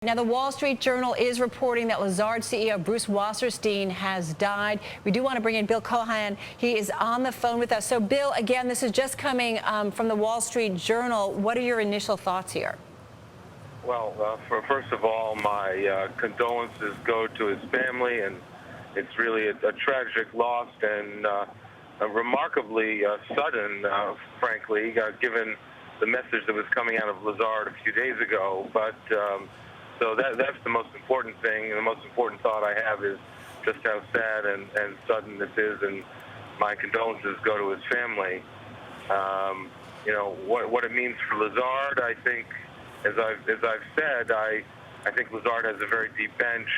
Now, the Wall Street Journal is reporting that Lazard CEO Bruce Wasserstein has died. We do want to bring in Bill Cohan. He is on the phone with us. So, Bill, again, this is just coming from the Wall Street Journal. What are your initial thoughts here? Well, first of all, my condolences go to his family, and it's really a tragic loss and remarkably sudden, frankly, given the message that was coming out of Lazard a few days ago. But so that's the most important thing, and the most important thought I have is just how sad and sudden this is, and my condolences go to his family. You know, what it means for Lazard, I think, as I've said, I think Lazard has a very deep bench.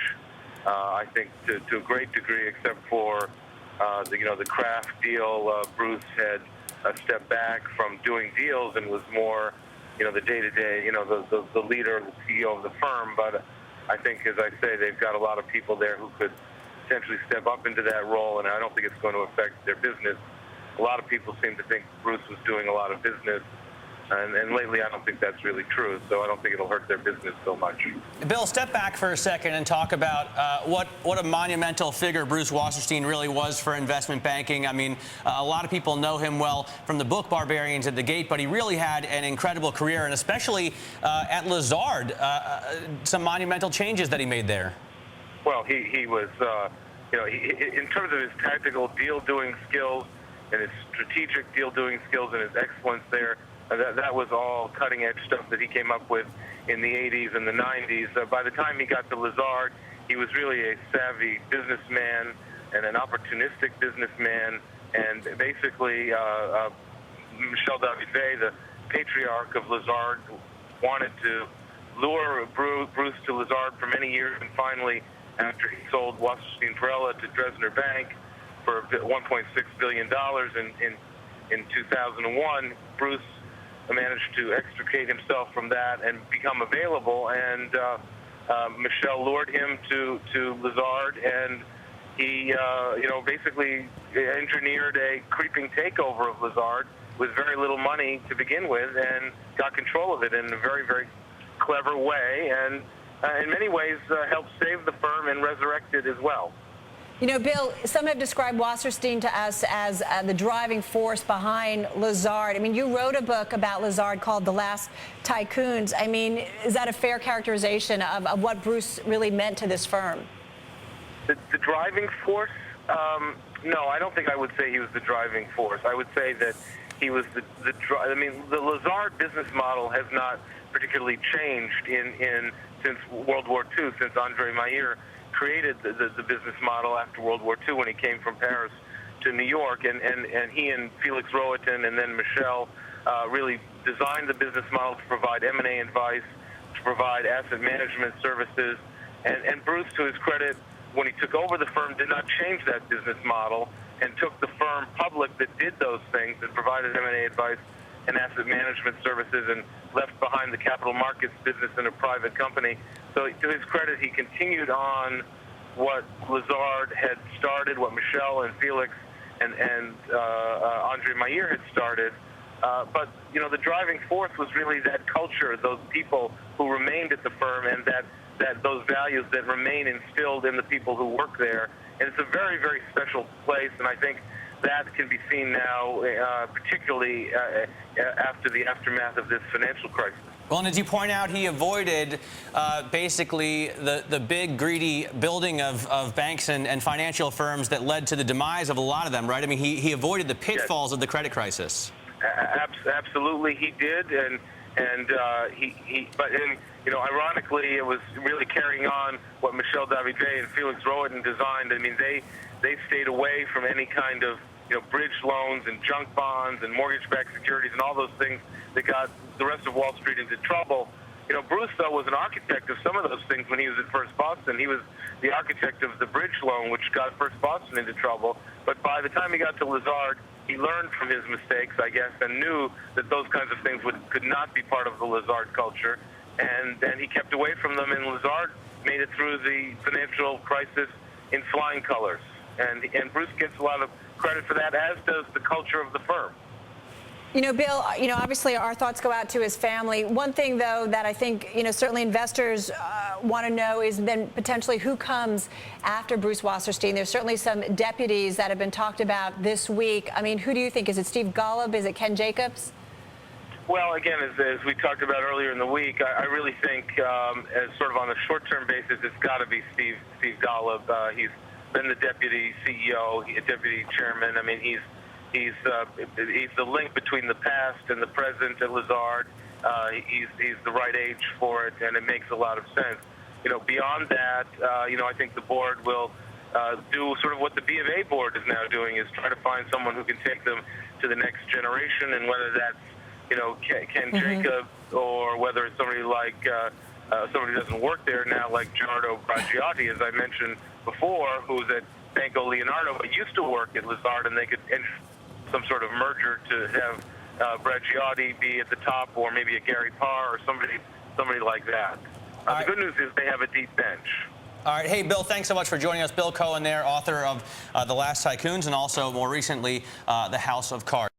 I think to a great degree, except for the Kraft deal, Bruce had stepped back from doing deals and was more, the day-to-day, the leader, the CEO of the firm. But I think, as I say, they've got a lot of people there who could potentially step up into that role, and I don't think it's going to affect their business. A lot of people seem to think Bruce was doing a lot of business, and lately I don't think that's really true, so I don't think it'll hurt their business so much. Bill, step back for a second and talk about what a monumental figure Bruce Wasserstein really was for investment banking. I mean, a lot of people know him well from the book Barbarians at the Gate, but he really had an incredible career, and especially at Lazard, some monumental changes that he made there. Well, he was, in terms of his tactical deal-doing skills and his strategic deal-doing skills and his excellence there, that was all cutting-edge stuff that he came up with in the 80s and the 90s. By the time he got to Lazard, he was really a savvy businessman and an opportunistic businessman. And basically, Michel David-Weill, the patriarch of Lazard, wanted to lure Bruce to Lazard for many years. And finally, after he sold Wasserstein Perella to Dresdner Bank for $1.6 billion in 2001, Bruce managed to extricate himself from that and become available, and Michel lured him to Lazard, and he basically engineered a creeping takeover of Lazard with very little money to begin with, and got control of it in a very, very clever way, and in many ways helped save the firm and resurrect it as well. You know, Bill, some have described Wasserstein to us as the driving force behind Lazard. I mean, you wrote a book about Lazard called The Last Tycoons. I mean, is that a fair characterization of what Bruce really meant to this firm? The driving force? No, I don't think I would say he was the driving force. I would say that he was the Lazard business model has not particularly changed since World War II, since Andre Mayer created the business model after World War II when he came from Paris to New York, and he and Felix Rohatyn and then Michel really designed the business model to provide M&A advice, to provide asset management services, and Bruce, to his credit, when he took over the firm, did not change that business model and took the firm public that did those things and provided M&A advice and asset management services and left behind the capital markets business in a private company. So to his credit, he continued on what Lazard had started, what Michel and Felix and Andre Mayer had started. But, the driving force was really that culture, those people who remained at the firm, and that those values that remain instilled in the people who work there. And it's a very, very special place, and I think that can be seen now, particularly after the aftermath of this financial crisis. Well, and as you point out, he avoided basically the big, greedy building of banks and financial firms that led to the demise of a lot of them, right? I mean, he avoided the pitfalls of the credit crisis. Absolutely, he did, but ironically, it was really carrying on what Michel David-Weill and Felix Rohatyn designed. I mean, they stayed away from any kind of bridge loans and junk bonds and mortgage-backed securities and all those things that got the rest of Wall Street into trouble. Bruce, though, was an architect of some of those things when he was at First Boston. He was the architect of the bridge loan, which got First Boston into trouble. But by the time he got to Lazard, he learned from his mistakes, I guess, and knew that those kinds of things could not be part of the Lazard culture. And then he kept away from them, and Lazard made it through the financial crisis in flying colors. And Bruce gets a lot of credit for that, as does the culture of the firm. You know, Bill, obviously our thoughts go out to his family. One thing, though, that I think, certainly investors want to know is then potentially who comes after Bruce Wasserstein. There's certainly some deputies that have been talked about this week. I mean, who do you think? Is it Steve Golub? Is it Ken Jacobs? Well, again, as we talked about earlier in the week, I really think as sort of on a short-term basis, it's got to be Steve Golub. He's been the deputy CEO, deputy chairman. I mean, he's the link between the past and the present at Lazard. He's the right age for it, and it makes a lot of sense. Beyond that, I think the board will do sort of what the B of A board is now doing, is try to find someone who can take them to the next generation, and whether that's Ken Jacobs, or whether it's somebody like somebody who doesn't work there now, like Gerardo Bracciati, as I mentioned before, who's at Banco Leonardo, but used to work at Lazard, and they could enter some sort of merger to have Bracciati be at the top, or maybe a Gary Parr or somebody like that. The good news is they have a deep bench. All right. Hey, Bill, thanks so much for joining us. Bill Cohan there, author of The Last Tycoons, and also more recently, The House of Cards.